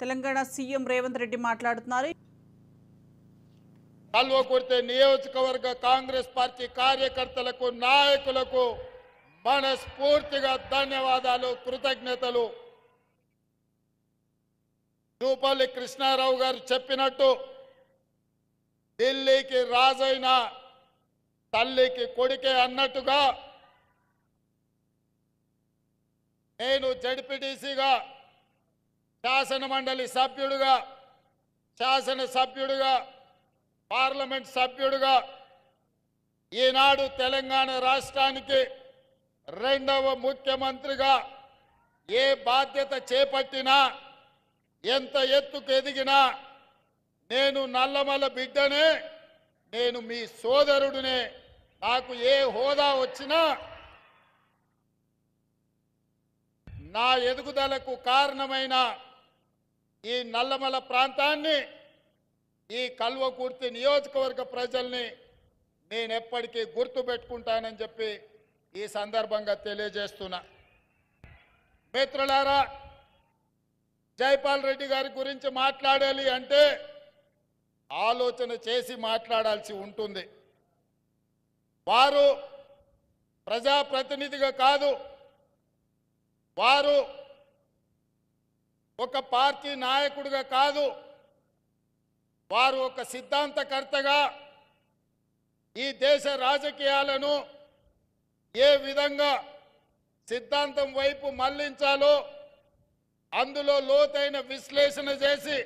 Telangana CM Revanth Reddy మాట్లాడుతున్నారు. కల్వకుర్తి నియోజకవర్గ Congress party కార్యకర్తలకు నాయకులకు మనస్ఫూర్తిగా ధన్యవాదాలు, కృతజ్ఞతలు. జూపల్లి కృష్ణారావు గారు చెప్పినట్టు ఢిల్లీకి రాజైన తల్లికి కొడుకే అన్నట్టుగా నేను జడ్పీటీసీగా, శాసన మండలి సభ్యుడిగా, శాసన సభ్యుడిగా, పార్లమెంట్ సభ్యుడిగా ఈనాడు తెలంగాణ రాష్ట్రానికి రెండవ ముఖ్యమంత్రిగా ఏ బాధ్యత చేపట్టినా, ఎంత ఎత్తుకు ఎదిగినా నేను నల్లమల్ల బిడ్డనే, నేను మీ సోదరుడినే. నాకు ఏ హోదా వచ్చినా నా ఎదుగుదలకు కారణమైన ఈ నల్లమల ప్రాంతాన్ని, ఈ కల్వకుర్తి నియోజకవర్గ ప్రజల్ని నేను ఎప్పటికీ గుర్తుపెట్టుకుంటానని చెప్పి ఈ సందర్భంగా తెలియజేస్తున్నా. మిత్రులారా, జైపాల్ రెడ్డి గారి గురించి మాట్లాడాలి అంటే ఆలోచన చేసి మాట్లాడాల్సి ఉంటుంది. వారు ప్రజాప్రతినిధిగా కాదు, వారు ఒక పార్టీ నాయకుడిగా కాదు, వారు ఒక సిద్ధాంతకర్తగా ఈ దేశ రాజకీయాలను ఏ విధంగా సిద్ధాంతం వైపు మళ్లించాలో అందులో లోతైన విశ్లేషణ చేసి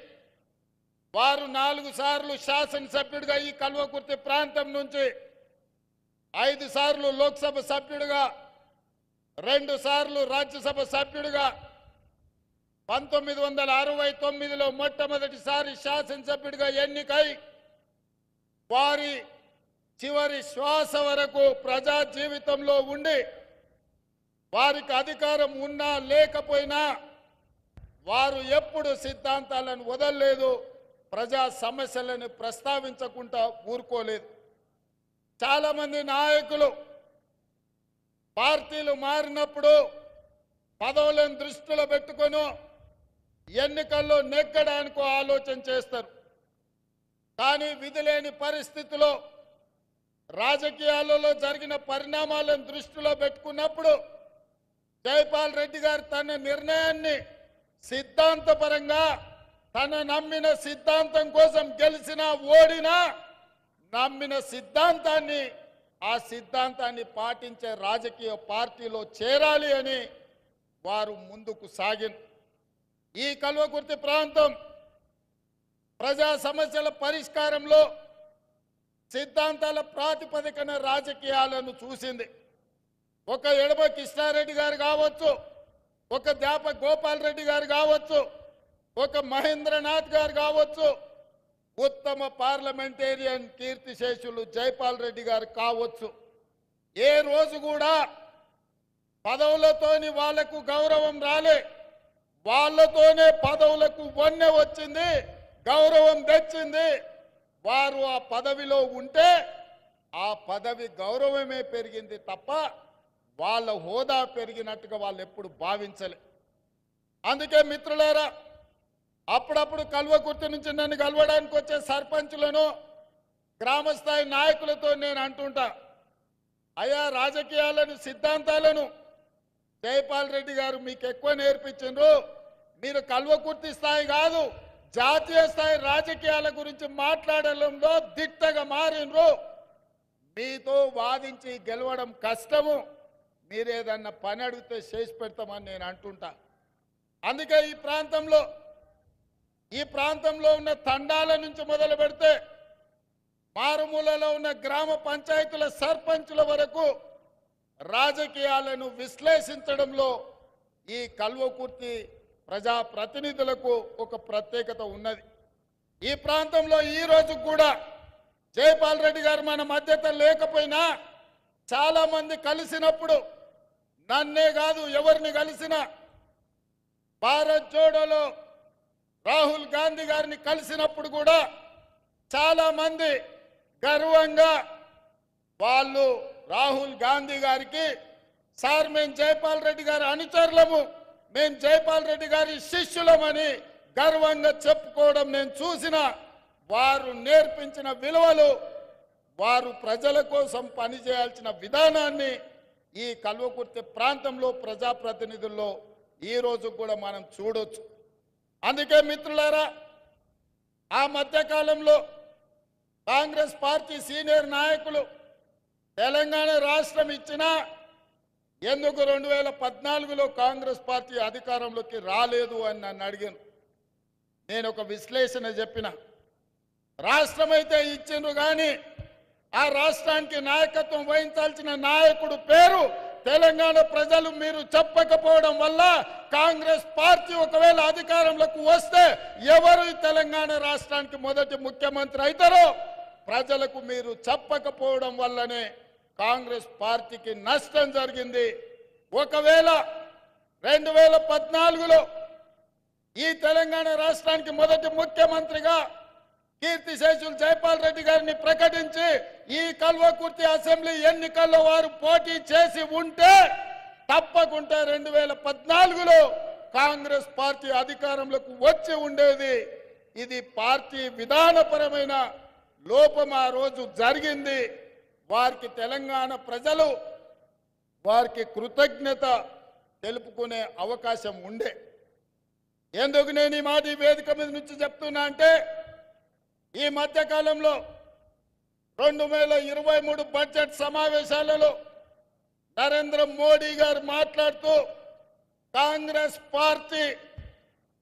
వారు 4 సార్లు శాసనసభ్యుడిగా ఈ కల్వకుర్తి ప్రాంతం నుంచి, 5 సార్లు లోక్సభ సభ్యుడిగా, 2 సార్లు రాజ్యసభ సభ్యుడిగా, 1969లో మొట్టమొదటిసారి శాసనసభ్యుడిగా ఎన్నికై వారి చివరి శ్వాస వరకు ప్రజా జీవితంలో ఉండి, వారికి అధికారం ఉన్నా లేకపోయినా వారు ఎప్పుడు సిద్ధాంతాలను వదలలేదు, ప్రజా సమస్యలను ప్రస్తావించకుండా ఊరుకోలేదు. చాలామంది నాయకులు పార్టీలు మారినప్పుడు పదవులను దృష్టిలో పెట్టుకొని ఎన్నికల్లో నెగ్గడానికి ఆలోచన చేస్తారు. కానీ విధిలేని పరిస్థితిలో రాజకీయాలలో జరిగిన పరిణామాలను దృష్టిలో పెట్టుకున్నప్పుడు జైపాల్ రెడ్డి గారు తన నిర్ణయాన్ని సిద్ధాంతపరంగా, తన నమ్మిన సిద్ధాంతం కోసం గెలిచినా ఓడినా నమ్మిన సిద్ధాంతాన్ని, ఆ సిద్ధాంతాన్ని పాటించే రాజకీయ పార్టీలో చేరాలి అని వారు ముందుకు సాగిన ఈ కల్వకుర్తి ప్రాంతం ప్రజా సమస్యల పరిష్కారంలో సిద్ధాంతాల ప్రాతిపదికన రాజకీయాలను చూసింది. ఒక ఎడమ కృష్ణారెడ్డి గారు కావచ్చు, ఒక దాప గోపాల్ రెడ్డి గారు కావచ్చు, ఒక మహేంద్రనాథ్ గారు కావచ్చు, ఉత్తమ పార్లమెంటేరియన్ కీర్తిశేషులు జైపాల్ రెడ్డి గారు కావచ్చు. ఏ రోజు కూడా పదవులతోని వాళ్లకు గౌరవం రాలే, వాళ్లతోనే పదవులకు వన్నె వచ్చింది, గౌరవం తెచ్చింది. వారు ఆ పదవిలో ఉంటే ఆ పదవి గౌరవమే పెరిగింది తప్ప వాళ్ళ హోదా పెరిగినట్టుగా వాళ్ళు ఎప్పుడు భావించలే. అందుకే మిత్రులారా, అప్పుడప్పుడు కల్వకుర్తి నుంచి నన్ను కలవడానికి వచ్చే సర్పంచులను, గ్రామస్థాయి నాయకులతో నేను అంటుంటా, అయ్యా రాజకీయాలను, సిద్ధాంతాలను జైపాల్ రెడ్డి గారు మీకు ఎక్కువ నేర్పించిండ్రు, మీరు కల్వకుర్తి స్థాయి కాదు జాతీయ స్థాయి రాజకీయాల గురించి మాట్లాడడంలో దిట్టగా మారినరు, మీతో వాదించి గెలవడం కష్టము, మీరేదన్నా పని అడిగితే చేసి పెడతామని నేను అంటుంటా. అందుకే ఈ ప్రాంతంలో ఉన్న తండాల నుంచి మొదలు పెడితే మారుమూలలో ఉన్న గ్రామ పంచాయతీల సర్పంచుల వరకు రాజకీయాలను విశ్లేషించడంలో ఈ కల్వకుర్తి ప్రజా ప్రతినిధులకు ఒక ప్రత్యేకత ఉన్నది. ఈ ప్రాంతంలో ఈ రోజు కూడా జైపాల్ రెడ్డి గారు మన మధ్యత లేకపోయినా చాలా మంది కలిసినప్పుడు, నన్నే కాదు ఎవరిని కలిసినా, భారత్ జోడోలో రాహుల్ గాంధీ గారిని కలిసినప్పుడు కూడా చాలా మంది గర్వంగా వాళ్ళు రాహుల్ గాంధీ గారికి, సార్ మేము జైపాల్ రెడ్డి గారి అనుచరులము, మేము జైపాల్ రెడ్డి గారి శిష్యులమని గర్వంగా చెప్పుకోవడం నేను చూసిన వారు నేర్పించిన విలువలు, వారు ప్రజల కోసం పనిచేయాల్సిన విధానాన్ని ఈ కల్వకుర్తి ప్రాంతంలో ప్రజాప్రతినిధుల్లో ఈ రోజు కూడా మనం చూడొచ్చు. అందుకే మిత్రులారా, ఆ మధ్యకాలంలో కాంగ్రెస్ పార్టీ సీనియర్ నాయకులు తెలంగాణ రాష్ట్రం ఇచ్చినా ఎందుకు 2014లో కాంగ్రెస్ పార్టీ అధికారంలోకి రాలేదు అని నన్ను అడిగాను. నేను ఒక విశ్లేషణ చెప్పిన, రాష్ట్రం అయితే ఇచ్చిండ్రు కానీ ఆ రాష్ట్రానికి నాయకత్వం వహించాల్సిన నాయకుడు పేరు తెలంగాణ ప్రజలు మీరు చెప్పకపోవడం వల్ల కాంగ్రెస్ పార్టీ ఒకవేళ అధికారంలోకి వస్తే ఎవరు ఈ తెలంగాణ రాష్ట్రానికి మొదటి ముఖ్యమంత్రి అవుతారో ప్రజలకు మీరు చెప్పకపోవడం వల్లనే కాంగ్రెస్ పార్టీకి నష్టం జరిగింది. ఒకవేళ 2014లో ఈ తెలంగాణ రాష్ట్రానికి మొదటి ముఖ్యమంత్రిగా కీర్తిశేషులు జైపాల్ రెడ్డి గారిని ప్రకటించి ఈ కల్వకుర్తి అసెంబ్లీ ఎన్నికల్లో వారు పోటీ చేసి ఉంటే తప్పకుండా 2014లో కాంగ్రెస్ పార్టీ అధికారంలోకి వచ్చి ఉండేది. ఇది పార్టీ విధానపరమైన లోపం ఆ రోజు జరిగింది. వారికి తెలంగాణ ప్రజలు వారికి కృతజ్ఞత తెలుపుకునే అవకాశం ఉండే. ఎందుకు నేను ఈ మాట ఈ వేదిక మీద నుంచి చెప్తున్నా అంటే, ఈ మధ్యకాలంలో 2023 బడ్జెట్ సమావేశాలలో నరేంద్ర మోడీ గారు మాట్లాడుతూ కాంగ్రెస్ పార్టీ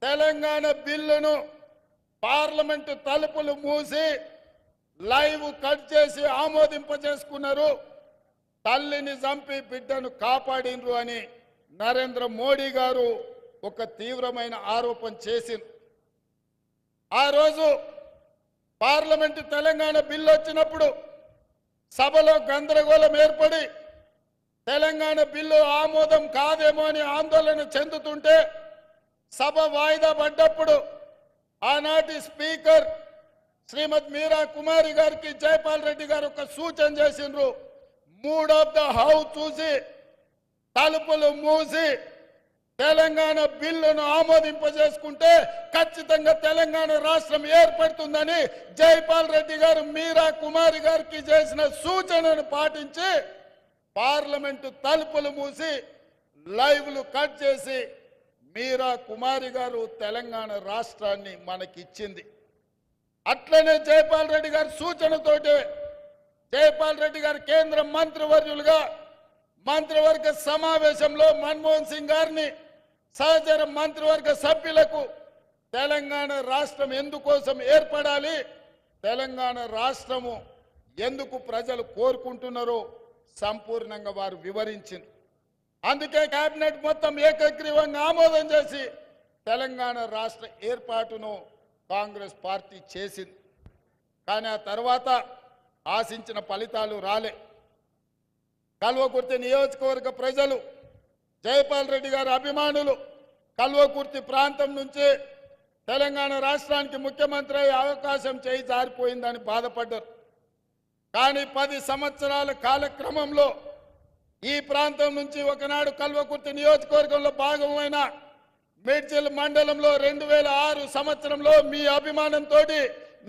తెలంగాణ బిల్లును పార్లమెంటు తలుపులు మూసి లైవ్ కట్ చేసి ఆమోదింపజేసుకున్నారు, తల్లిని చంపి బిడ్డను కాపాడినరు అని నరేంద్ర మోడీ గారు ఒక తీవ్రమైన ఆరోపణ చేసింది. ఆ రోజు పార్లమెంటు తెలంగాణ బిల్లు వచ్చినప్పుడు సభలో గందరగోళం ఏర్పడి తెలంగాణ బిల్లు ఆమోదం కాదేమో అని ఆందోళన చెందుతుంటే సభ వాయిదా పడ్డప్పుడు ఆనాటి స్పీకర్ శ్రీమతి మీరా కుమారి గారికి జైపాల్ రెడ్డి గారు ఒక సూచన చేసిండ్రు. మూడ్ ఆఫ్ ద హౌస్ చూసి తలుపులు మూసి తెలంగాణ బిల్లును ఆమోదింపజేసుకుంటే ఖచ్చితంగా తెలంగాణ రాష్ట్రం ఏర్పడుతుందని జైపాల్ రెడ్డి గారు మీరా కుమారి గారికి చేసిన సూచనను పాటించి పార్లమెంటు తలుపులు మూసి లైవ్లు కట్ చేసి మీరా కుమారి గారు తెలంగాణ రాష్ట్రాన్ని మనకిచ్చింది. అట్లనే జైపాల్ రెడ్డి గారి సూచనతోటి జైపాల్ రెడ్డి గారు కేంద్ర మంత్రివర్యులుగా మంత్రివర్గ సమావేశంలో మన్మోహన్ సింగ్ గారిని సహచర మంత్రివర్గ సభ్యులకు తెలంగాణ రాష్ట్రం ఎందుకోసం ఏర్పడాలి, తెలంగాణ రాష్ట్రము ఎందుకు ప్రజలు కోరుకుంటున్నారో సంపూర్ణంగా వారు వివరించింది. అందుకే కేబినెట్ మొత్తం ఏకగ్రీవంగా ఆమోదం చేసి తెలంగాణ రాష్ట్ర ఏర్పాటును కాంగ్రెస్ పార్టీ చేసింది. కానీ ఆ తర్వాత ఆశించిన ఫలితాలు రాలే. కల్వకుర్తి నియోజకవర్గ ప్రజలు, జైపాల్ రెడ్డి గారి అభిమానులు కల్వకుర్తి ప్రాంతం నుంచి తెలంగాణ రాష్ట్రానికి ముఖ్యమంత్రి అయ్యే అవకాశం చేయి జారిపోయిందని బాధపడ్డారు. కానీ 10 సంవత్సరాల కాలక్రమంలో ఈ ప్రాంతం నుంచి ఒకనాడు కల్వకుర్తి నియోజకవర్గంలో భాగమైన మేడ్చల్ మండలంలో 2006 సంవత్సరంలో మీ అభిమానంతో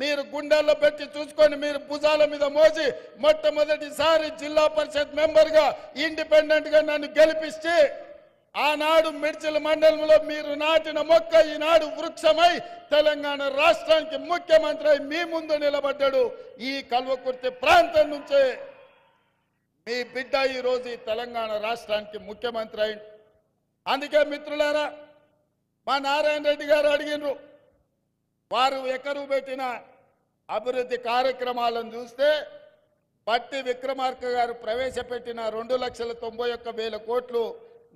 మీరు గుండెల్లో పెట్టి చూసుకొని మీరు భుజాల మీద మోసి మొట్టమొదటిసారి జిల్లా పరిషత్ మెంబర్గా ఇండిపెండెంట్గా నన్ను గెలిపిస్తే ఆనాడు మేడ్చల్ మండలంలో మీరు నాటిన మొక్క ఈనాడు వృక్షమై తెలంగాణ రాష్ట్రానికి ముఖ్యమంత్రి అయి మీ ముందు నిలబడ్డాడు. ఈ కల్వకుర్తి ప్రాంతం నుంచే మీ బిడ్డ ఈరోజు ఈ తెలంగాణ రాష్ట్రానికి ముఖ్యమంత్రి అయింది. అందుకే మిత్రులారా, మా నారాయణ రెడ్డి గారు అడిగినారు, వారు ఎకరు పెట్టిన అభివృద్ధి కార్యక్రమాలను చూస్తే బట్టి విక్రమార్క గారు ప్రవేశపెట్టిన 2,91,000 కోట్లు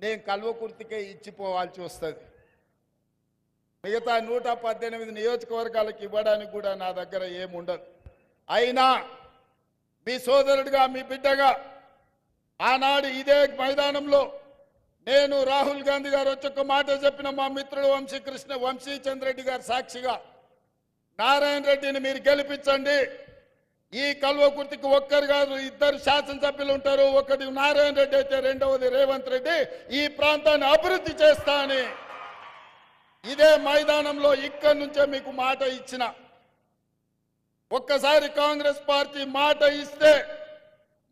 నేను కల్వకుర్తికే ఇచ్చిపోవాల్సి వస్తుంది. మిగతా 118 నియోజకవర్గాలకు ఇవ్వడానికి కూడా నా దగ్గర ఏముండదు. అయినా మీ సోదరుడిగా మీ బిడ్డగా ఆనాడు ఇదే మైదానంలో నేను రాహుల్ గాంధీ గారు వచ్చి ఒక మాట చెప్పిన మా మిత్రుడు వంశీచంద్రెడ్డి గారు సాక్షిగా, నారాయణ రెడ్డిని మీరు గెలిపించండి, ఈ కల్వకుర్తికి ఒక్కరు కాదు 2 శాసనసభ్యులు ఉంటారు, ఒకటి నారాయణ రెడ్డి అయితే రెండవది రేవంత్ రెడ్డి, ఈ ప్రాంతాన్ని అభివృద్ధి చేస్తా అని ఇదే మైదానంలో ఇక్కడి నుంచే మీకు మాట ఇచ్చిన. ఒక్కసారి కాంగ్రెస్ పార్టీ మాట ఇస్తే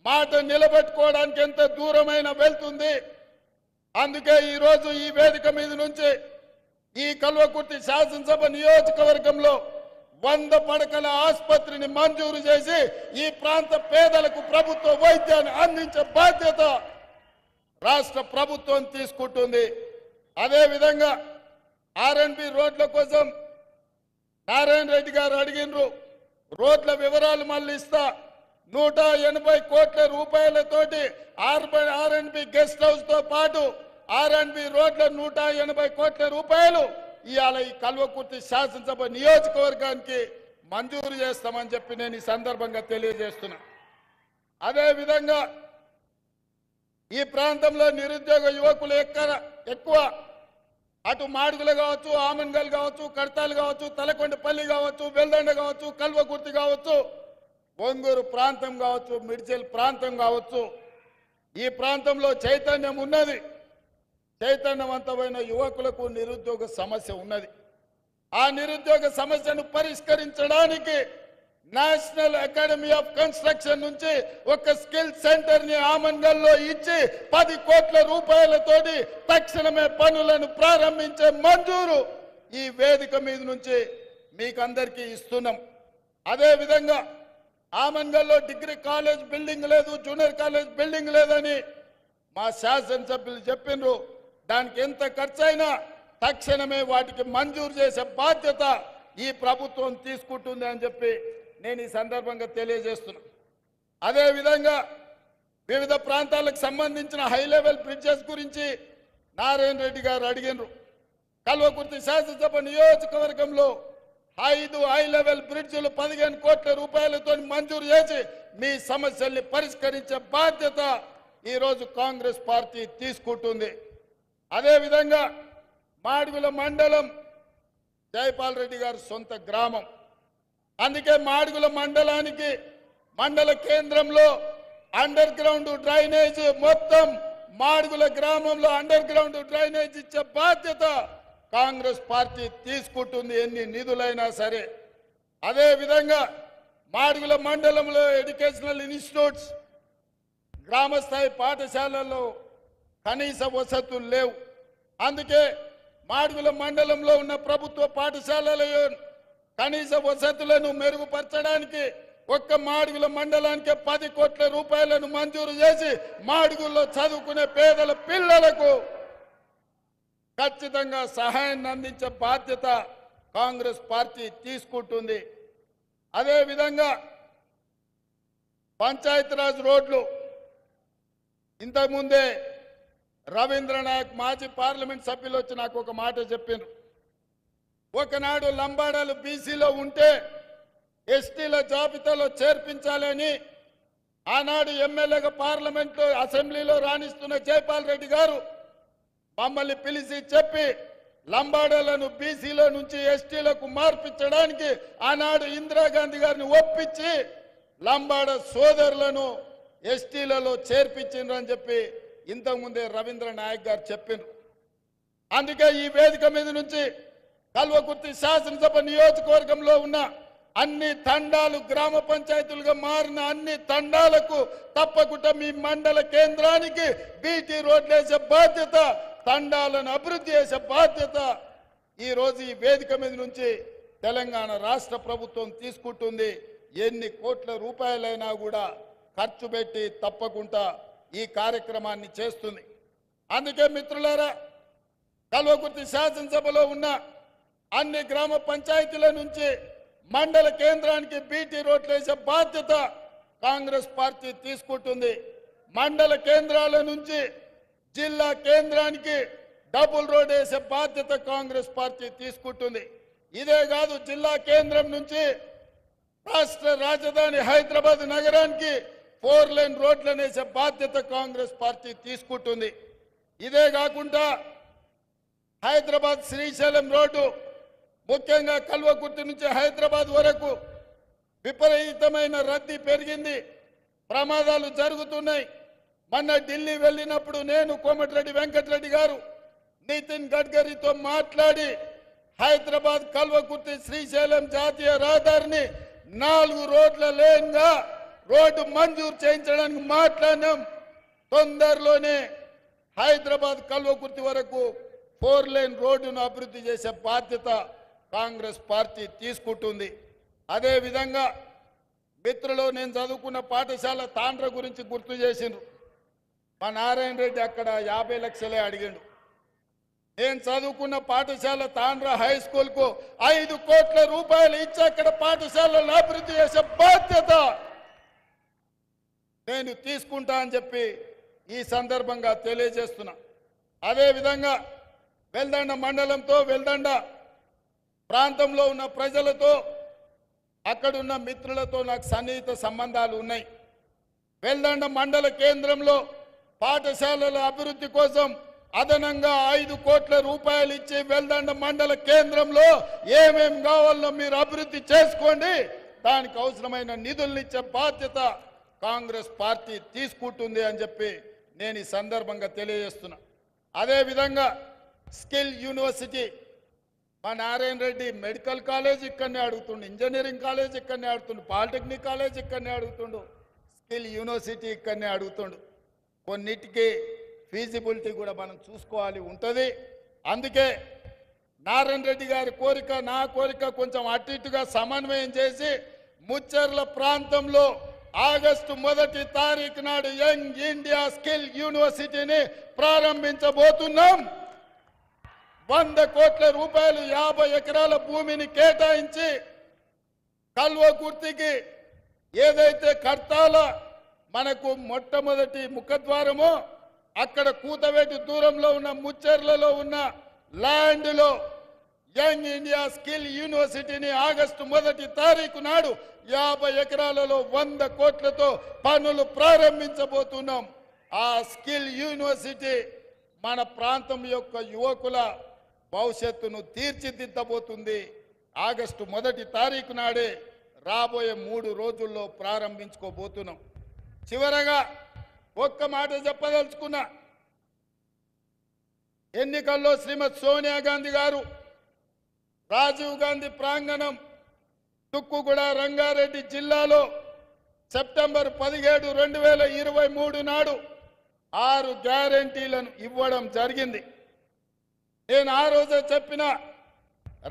మాట నిలబెట్టుకోవడానికి ఎంత దూరమైనా వెళ్తుంది. అందుకే ఈరోజు ఈ వేదిక మీద నుంచి ఈ కల్వకుర్తి శాసనసభ నియోజకవర్గంలో 100 పడకల ఆసుపత్రిని మంజూరు చేసి ఈ ప్రాంత పేదలకు ప్రభుత్వ వైద్యాన్ని అందించే బాధ్యత రాష్ట్ర ప్రభుత్వం తీసుకుంటుంది. అదేవిధంగా ఆర్ఎన్బి రోడ్ల కోసం నారాయణ రెడ్డి గారు అడిగినరు. రోడ్ల వివరాలు మళ్ళీ ఇస్తా. 180 కోట్ల రూపాయలతోటి ఆర్ఎన్బి గెస్ట్ హౌస్ తో పాటు ఆర్ఎన్బి రోడ్ల 180 కోట్ల రూపాయలు ఇవాళ ఈ కల్వకుర్తి శాసనసభ నియోజకవర్గానికి మంజూరు చేస్తామని చెప్పి నేను ఈ సందర్భంగా తెలియజేస్తున్నా. అదేవిధంగా ఈ ప్రాంతంలో నిరుద్యోగ యువకులు ఎక్కువ అటు మాడుగులు కావచ్చు, ఆమన్గల్ కావచ్చు, కడతాలు కావచ్చు, తలకొండపల్లి కావచ్చు, వెల్దండ కావచ్చు, కల్వకుర్తి కావచ్చు, ఒంగూరు ప్రాంతం కావచ్చు, మిడ్చల్ ప్రాంతం కావచ్చు, ఈ ప్రాంతంలో చైతన్యం ఉన్నది. చైతన్యవంతమైన యువకులకు నిరుద్యోగ సమస్య ఉన్నది. ఆ నిరుద్యోగ సమస్యను పరిష్కరించడానికి నేషనల్ అకాడమీ ఆఫ్ కన్స్ట్రక్షన్ నుంచి ఒక స్కిల్ సెంటర్ ని ఆమన్గల్లో ఇచ్చి 10 కోట్ల రూపాయలతోటి తక్షణమే పనులను ప్రారంభించే మంజూరు ఈ వేదిక మీద నుంచి మీకు అందరికీ ఇస్తున్నాం. అదేవిధంగా ఆమన్గల్లో డిగ్రీ కాలేజ్ బిల్డింగ్ లేదు, జూనియర్ కాలేజ్ బిల్డింగ్ లేదని మా శాసనసభ్యులు చెప్పినారు. దానికి ఎంత ఖర్చైనా తక్షణమే వాటికి మంజూరు చేసే బాధ్యత ఈ ప్రభుత్వం తీసుకుంటుంది అని చెప్పి నేను ఈ సందర్భంగా తెలియజేస్తున్నా. అదేవిధంగా వివిధ ప్రాంతాలకు సంబంధించిన హై లెవెల్ బ్రిడ్జెస్ గురించి నారాయణ రెడ్డి గారు అడిగినారు. కల్వకుర్తి శాసనసభ నియోజకవర్గంలో 5 హై లెవెల్ బ్రిడ్జిలు 15 కోట్ల రూపాయలతో మంజూరు చేసి మీ సమస్యల్ని పరిష్కరించే బాధ్యత ఈరోజు కాంగ్రెస్ పార్టీ తీసుకుంటుంది. అదేవిధంగా మాడుగుల మండలం జైపాల్ రెడ్డి గారి సొంత గ్రామం. అందుకే మాడుగుల మండలానికి మండల కేంద్రంలో అండర్ గ్రౌండ్ డ్రైనేజ్ మొత్తం మాడుగుల గ్రామంలో అండర్ గ్రౌండ్ డ్రైనేజ్ ఇచ్చే బాధ్యత కాంగ్రెస్ పార్టీ తీసుకుంటుంది, ఎన్ని నిధులైనా సరే. అదేవిధంగా మాడుగుల మండలంలో ఎడ్యుకేషనల్ ఇన్స్టిట్యూట్స్, గ్రామస్థాయి పాఠశాలల్లో కనీస వసతులు లేవు. అందుకే మాడుగుల మండలంలో ఉన్న ప్రభుత్వ పాఠశాలలో కనీస వసతులను మెరుగుపరచడానికి ఒక్క మాడుగుల మండలానికి 10 కోట్ల రూపాయలను మంజూరు చేసి మాడుగుల్లో చదువుకునే పేదల పిల్లలకు ఖచ్చితంగా సహాయాన్ని అందించే బాధ్యత కాంగ్రెస్ పార్టీ తీసుకుంటుంది. అదేవిధంగా పంచాయతీరాజ్ రోడ్లు ఇంతకుముందే రవీంద్ర నాయక్ మాజీ పార్లమెంట్ సభ్యులు వచ్చి నాకు ఒక మాట చెప్పారు. ఒకనాడు లంబాడాలు బీసీలో ఉంటే ఎస్టీల జాబితాలో చేర్పించాలని ఆనాడు ఎమ్మెల్యేగా పార్లమెంట్లో అసెంబ్లీలో రాణిస్తున్న జైపాల్ రెడ్డి గారు మమ్మల్ని పిలిచి చెప్పి లంబాడాలను బీసీలో నుంచి ఎస్టీలకు మార్పించడానికి ఆనాడు ఇందిరాగాంధీ గారిని ఒప్పించి లంబాడ సోదరులను ఎస్టీలలో చేర్పించిండ్రని చెప్పి ఇంతకుముందే రవీంద్ర నాయక్ గారు చెప్పారు. అందుకే ఈ వేదిక మీద నుంచి కల్వకుర్తి శాసనసభ నియోజకవర్గంలో ఉన్న అన్ని తండాలు గ్రామ పంచాయతీలుగా మారిన అన్ని తండాలకు తప్పకుండా మీ మండల కేంద్రానికి బీటీ రోడ్లు వేసే బాధ్యత, తండాలను అభివృద్ధి చేసే బాధ్యత ఈరోజు ఈ వేదిక మీద నుంచి తెలంగాణ రాష్ట్ర ప్రభుత్వం తీసుకుంటుంది. ఎన్ని కోట్ల రూపాయలైనా కూడా ఖర్చు పెట్టి తప్పకుండా ఈ కార్యక్రమాన్ని చేస్తుంది. అందుకే మిత్రులారా, కల్వకుర్తి శాసనసభలో ఉన్న అన్ని గ్రామ పంచాయతీల నుంచి మండల కేంద్రానికి బీటీ రోడ్లు వేసే బాధ్యత కాంగ్రెస్ పార్టీ తీసుకుంటుంది. మండల కేంద్రాల నుంచి జిల్లా కేంద్రానికి డబుల్ రోడ్ వేసే బాధ్యత కాంగ్రెస్ పార్టీ తీసుకుంటుంది. ఇదే కాదు, జిల్లా కేంద్రం నుంచి రాష్ట్ర రాజధాని హైదరాబాద్ నగరానికి 4 లేన్ రోడ్లను వేసే బాధ్యత కాంగ్రెస్ పార్టీ తీసుకుంటుంది. ఇదే కాకుండా హైదరాబాద్ శ్రీశైలం రోడ్డు, ముఖ్యంగా కల్వకుర్తి నుంచి హైదరాబాద్ వరకు విపరీతమైన రద్దీ పెరిగింది, ప్రమాదాలు జరుగుతున్నాయి. మొన్న ఢిల్లీ వెళ్ళినప్పుడు నేను కోమటిరెడ్డి వెంకటరెడ్డి గారు నితిన్ గడ్కరీతో మాట్లాడి హైదరాబాద్ కల్వకుర్తి శ్రీశైలం జాతీయ రహదారిని 4 రోడ్ల లేన్గా రోడ్డు మంజూరు చేయించడానికి మాట్లాడినాం. తొందరలోనే హైదరాబాద్ కల్వకుర్తి వరకు 4 లేన్ రోడ్డును అభివృద్ధి చేసే బాధ్యత కాంగ్రెస్ పార్టీ తీసుకుంటుంది. అదేవిధంగా మిత్రులు, నేను చదువుకున్న పాఠశాల తాండ్ర గురించి గుర్తు చేసిండ్రు. మా నారాయణ రెడ్డి అక్కడ 50 లక్షలే అడిగిండు. నేను చదువుకున్న పాఠశాల తాండ్ర హై స్కూల్కు 5 కోట్ల రూపాయలు ఇచ్చి అక్కడ పాఠశాలను అభివృద్ధి చేసే బాధ్యత నేను తీసుకుంటా అని చెప్పి ఈ సందర్భంగా తెలియజేస్తున్నా. అదేవిధంగా వెల్దండ మండలంతో, వెల్దండ ప్రాంతంలో ఉన్న ప్రజలతో, అక్కడున్న మిత్రులతో నాకు సన్నిహిత సంబంధాలు ఉన్నాయి. వెల్దండ మండల కేంద్రంలో పాఠశాలల అభివృద్ధి కోసం అదనంగా 5 కోట్ల రూపాయలు ఇచ్చి వెల్దండ మండల కేంద్రంలో ఏమేం కావాలో మీరు అభివృద్ధి చేసుకోండి, దానికి అవసరమైన నిధులను ఇచ్చే బాధ్యత కాంగ్రెస్ పార్టీ తీసుకుంటుంది అని చెప్పి నేను ఈ సందర్భంగా తెలియజేస్తున్నా. అదేవిధంగా స్కిల్ యూనివర్సిటీ, మా నారాయణ రెడ్డి మెడికల్ కాలేజ్ ఇక్కడనే అడుగుతుండు, ఇంజనీరింగ్ కాలేజ్ ఇక్కడనే అడుగుతుండు, పాలిటెక్నిక్ కాలేజ్ ఇక్కడనే అడుగుతుండు, స్కిల్ యూనివర్సిటీ ఇక్కడనే అడుగుతుండు. కొన్నిటికి ఫీజిబిలిటీ కూడా మనం చూసుకోవాలి ఉంటుంది. అందుకే నారాయణ రెడ్డి గారి కోరిక, నా కోరిక కొంచెం అటు ఇటుగా సమన్వయం చేసి ముచ్చర్ల ప్రాంతంలో ఆగస్టు 1వ తారీఖు నాడు యంగ్ ఇండియా స్కిల్ యూనివర్సిటీని ప్రారంభించబోతున్నాం. 100 కోట్ల రూపాయలు 50 ఎకరాల భూమిని కేటాయించి కల్వకుర్తికి ఏదైతే కర్తాల మనకు మొట్టమొదటి ముఖద్వారమో అక్కడ కూతవేటి దూరంలో ఉన్న ముచ్చెర్లలో ఉన్న ల్యాండ్లో యంగ్ ఇండియా స్కిల్ యూనివర్సిటీని ఆగస్టు 1వ తారీఖు నాడు 50 ఎకరాలలో 100 కోట్లతో పనులు ప్రారంభించబోతున్నాం. ఆ స్కిల్ యూనివర్సిటీ మన ప్రాంతం యొక్క యువకుల భవిష్యత్తును తీర్చిదిద్దబోతుంది. ఆగస్టు 1వ తారీఖు నాడే రాబోయే 3 రోజుల్లో ప్రారంభించుకోబోతున్నాం. చివరగా ఒక్క మాట చెప్పదలుచుకున్నా. ఎన్నికల్లో శ్రీమతి సోనియా గాంధీ గారు రాజీవ్ గాంధీ ప్రాంగణం తుక్కుగూడ రంగారెడ్డి జిల్లాలో సెప్టెంబర్ 17, 2023 నాడు 6 గ్యారెంటీలను ఇవ్వడం జరిగింది. నేను ఆ రోజే చెప్పిన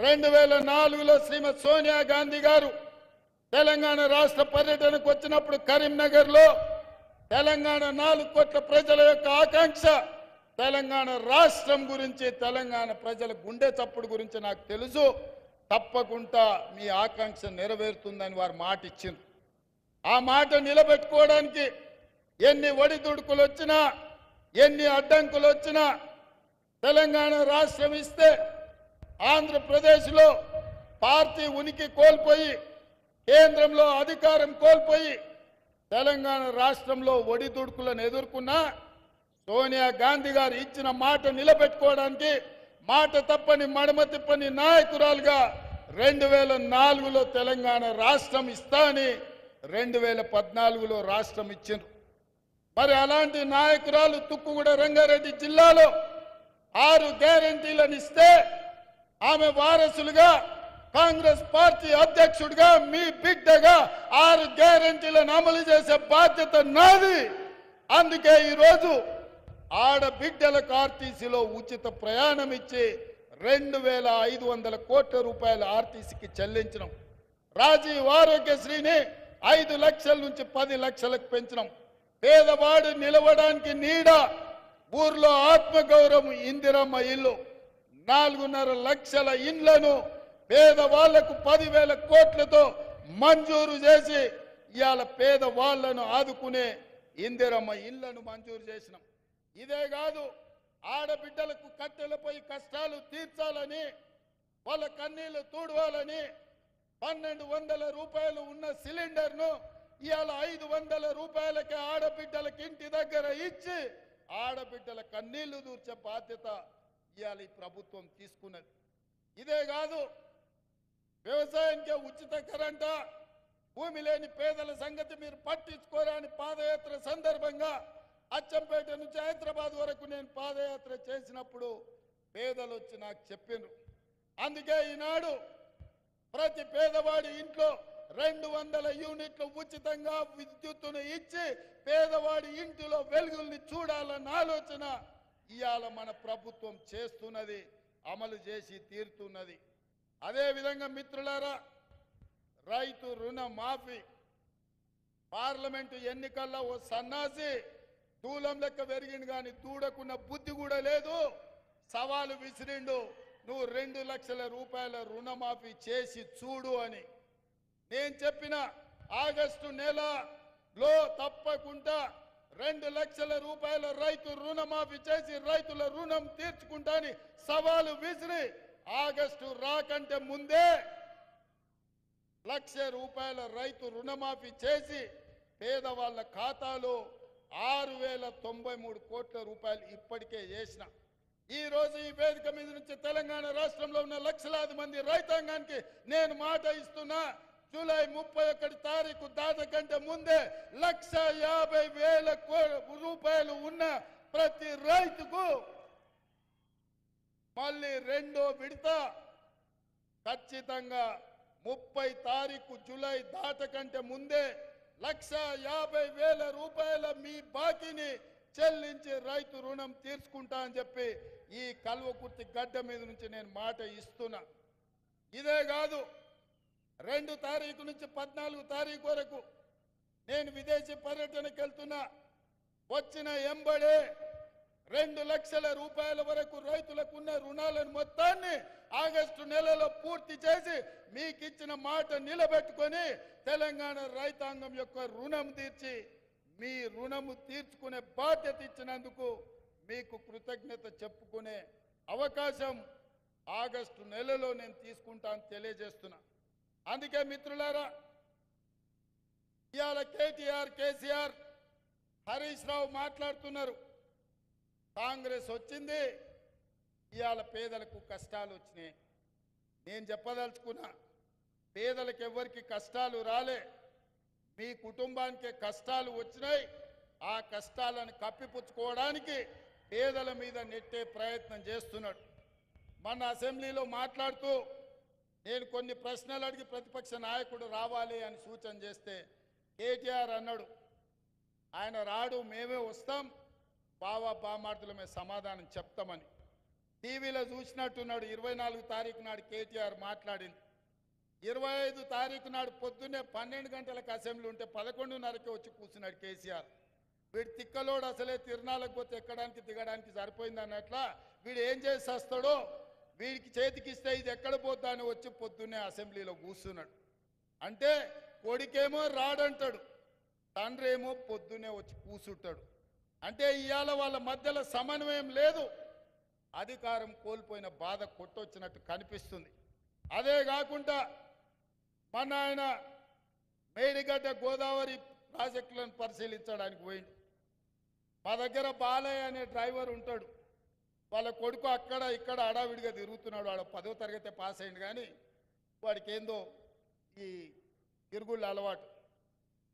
2004లో శ్రీమతి సోనియా గాంధీ గారు తెలంగాణ రాష్ట్ర పర్యటనకు వచ్చినప్పుడు కరీంనగర్లో తెలంగాణ 4 కోట్ల ప్రజల యొక్క ఆకాంక్ష తెలంగాణ రాష్ట్రం గురించి, తెలంగాణ ప్రజల గుండె చప్పుడు గురించి నాకు తెలుసు, తప్పకుండా మీ ఆకాంక్ష నెరవేరుతుందని వారు మాట ఇచ్చింది. ఆ మాట నిలబెట్టుకోవడానికి ఎన్ని ఒడిదుడుకులు వచ్చినా, ఎన్ని అడ్డంకులు వచ్చినా తెలంగాణ రాష్ట్రం ఇస్తే ఆంధ్రప్రదేశ్లో పార్టీ ఉనికి కోల్పోయి, కేంద్రంలో అధికారం కోల్పోయి తెలంగాణ రాష్ట్రంలో ఒడిదుడుకులను ఎదుర్కొన్నా సోనియా గాంధీ గారు ఇచ్చిన మాట నిలబెట్టుకోవడానికి మాట తప్పని మడమ తిప్పని నాయకురాలుగా 2004లో తెలంగాణ రాష్ట్రం ఇస్తా అని 2014లో రాష్ట్రం ఇచ్చిండ్రు. మరి అలాంటి నాయకురాలు తుక్కుగూడ రంగారెడ్డి జిల్లాలో 6 గ్యారెంటీలను ఇస్తే ఆమె వారసులుగా, కాంగ్రెస్ పార్టీ అధ్యక్షుడిగా, మీ బిడ్డగా 6 గ్యారెంటీలను అమలు చేసే బాధ్యత నాది. అందుకే ఈరోజు ఆడబిడ్డలకు ఆర్టీసీలో ఉచిత ప్రయాణం ఇచ్చి 2500 కోట్ల రూపాయలు ఆర్టీసీకి చెల్లించడం, రాజీవ్ ఆరోగ్యశ్రీని 5 లక్షల నుంచి 10 లక్షలకు పెంచడం, పేదవాడు నిలవడానికి నీడ, ఊర్లో ఆత్మగౌరవం ఇందిరమ్మ ఇల్లు, 4.5 లక్షల ఇండ్లను పేదవాళ్లకు 10,000 కోట్లతో మంజూరు చేసి ఇవాళ పేదవాళ్లను ఆదుకునే ఇందిరమ్మ ఇళ్లను మంజూరు చేసినాం. ఇదే కాదు, ఆడబిడ్డలకు కట్టెలపై కష్టాలు తీర్చాలని, వాళ్ళ కన్నీళ్లు తూడవాలని 1200 రూపాయలు ఉన్న సిలిండర్ను ఇవాళ 500 రూపాయలకే ఆడబిడ్డలకు ఇంటి దగ్గర ఇచ్చి ఆడబిడ్డల కన్నీళ్లు దూర్చే బాధ్యత ఇవాళ ఈ ప్రభుత్వం తీసుకున్నది. ఇదే కాదు, వ్యవసాయానికి ఉచిత కరెంట, భూమి లేని పేదల సంగతి మీరు పట్టించుకోరా అని పాదయాత్ర సందర్భంగా అచ్చంపేట నుంచి హైదరాబాద్ వరకు నేను పాదయాత్ర చేసినప్పుడు పేదలు వచ్చి నాకు చెప్పారు, అందుకే ఈనాడు ప్రతి పేదవాడి ఇంట్లో 200 యూనిట్లు ఉచితంగా విద్యుత్తును ఇచ్చి పేదవాడి ఇంటిలో వెలుగుల్ని చూడాలన్న ఆలోచన ఇవాళ మన ప్రభుత్వం చేస్తున్నది, అమలు చేసి తీరుతున్నది. అదేవిధంగా మిత్రులారా, రైతు రుణ మాఫీ పార్లమెంటు ఎన్నికల్లో ఓ సన్నాసి దూలం లెక్క పెరిగిండు కానీ దూడకున్న బుద్ధి కూడా లేదు. సవాలు విసిరిండు, నువ్వు 2 లక్షల రూపాయల రుణమాఫీ చేసి చూడు అని. నేను చెప్పిన ఆగస్టు నెలలో తప్పకుండా 2 లక్షల రూపాయల రైతు రుణమాఫీ చేసి రైతుల రుణం తీర్చుకుంటా అని సవాలు విసిరి ఆగస్టు రాకంటే ముందే 1 లక్ష రూపాయల రైతు రుణమాఫీ చేసి పేదవాళ్ళ ఖాతాలో 6,093 కోట్ల రూపాయలు ఇప్పటికే చేసిన. ఈ రోజు ఈ వేదిక మీద నుంచి తెలంగాణ రాష్ట్రంలో ఉన్న లక్షలాది మంది రైతాంగానికి నేను మాట ఇస్తున్నా, జూలై 31 తారీఖు దాటకంటే ముందే 1,50,000 రూపాయలు ఉన్న ప్రతి రైతుకు మళ్ళీ రెండో విడత ఖచ్చితంగా 30 తారీఖు జూలై దాటకంటే ముందే 1,50,000 రూపాయల మీ బాకీని చెల్లించి రైతు రుణం తీర్చుకుంటా అని చెప్పి ఈ కల్వకుర్తి గడ్డ మీద నుంచి నేను మాట ఇస్తున్నా. ఇదే కాదు, 2 తారీఖు నుంచి 14 తారీఖు వరకు నేను విదేశీ పర్యటనకు వెళ్తున్నా. వచ్చిన ఎంబడే 2 లక్షల రూపాయల వరకు రైతులకు ఉన్న రుణాలను మొత్తాన్ని ఆగస్టు నెలలో పూర్తి చేసి మీకు ఇచ్చిన మాట నిలబెట్టుకొని తెలంగాణ రైతాంగం యొక్క రుణం తీర్చి మీ రుణము తీర్చుకునే బాధ్యత ఇచ్చినందుకు మీకు కృతజ్ఞత చెప్పుకునే అవకాశం ఆగస్టు నెలలో నేను తీసుకుంటాను తెలియజేస్తున్నా. అందుకే మిత్రులారా, ఇవాళ కేటీఆర్, కేసీఆర్, హరీష్ రావు మాట్లాడుతున్నారు. కాంగ్రెస్ వచ్చింది, ఇవాళ పేదలకు కష్టాలు వచ్చినాయి. నేను చెప్పదలుచుకున్నా, పేదలకు ఎవరికి కష్టాలు రాలే, మీ కుటుంబానికి కష్టాలు వచ్చినాయి. ఆ కష్టాలను కప్పిపుచ్చుకోవడానికి పేదల మీద నెట్టే ప్రయత్నం చేస్తున్నాడు. మన అసెంబ్లీలో మాట్లాడుతూ నేను కొన్ని ప్రశ్నలు అడిగి ప్రతిపక్ష నాయకుడు రావాలి అని సూచన చేస్తే కేటీఆర్ అన్నాడు, ఆయన రాడు, మేమే వస్తాం, బామార్దులమే సమాధానం చెప్తామని. టీవీలో చూసినట్టున్నాడు. 24 తారీఖు నాడు కేటీఆర్ మాట్లాడింది. 25 తారీఖు నాడు పొద్దున్నే 12 గంటలకు అసెంబ్లీ ఉంటే 11:30కి వచ్చి కూర్చున్నాడు కేసీఆర్. వీడు తిక్కలోడు, అసలే తిరణాలకు పోతే ఎక్కడానికి దిగడానికి సరిపోయింది అన్నట్ల వీడు ఏం చేసి వస్తాడో, వీడికి చేతికిస్తే ఇది ఎక్కడ పోద్దా అని వచ్చి పొద్దున్నే అసెంబ్లీలో కూర్చున్నాడు. అంటే కొడుకేమో రాడంటాడు, తండ్రి ఏమో పొద్దున్నే వచ్చి కూర్చుంటాడు. అంటే ఇవాళ వాళ్ళ మధ్యలో సమన్వయం లేదు. అధికారం కోల్పోయిన బాధ కొట్టొచ్చినట్టు కనిపిస్తుంది. అదే కాకుండా మన ఆయన మేడిగడ్డ గోదావరి ప్రాజెక్టులను పరిశీలించడానికి పోయిండు. మా దగ్గర బాలయ్య అనే డ్రైవర్ ఉంటాడు. వాళ్ళ కొడుకు అక్కడ ఇక్కడ అడావిడిగా తిరుగుతున్నాడు. వాడు 10వ తరగతి పాస్ అయింది కానీ వాడికి ఏందో ఈ తిరుగుళ్ళు అలవాటు.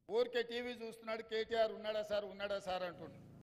ఊరికే టీవీ చూస్తున్నాడు. కేటీఆర్ ఉన్నాడా సార్ అంటుండు.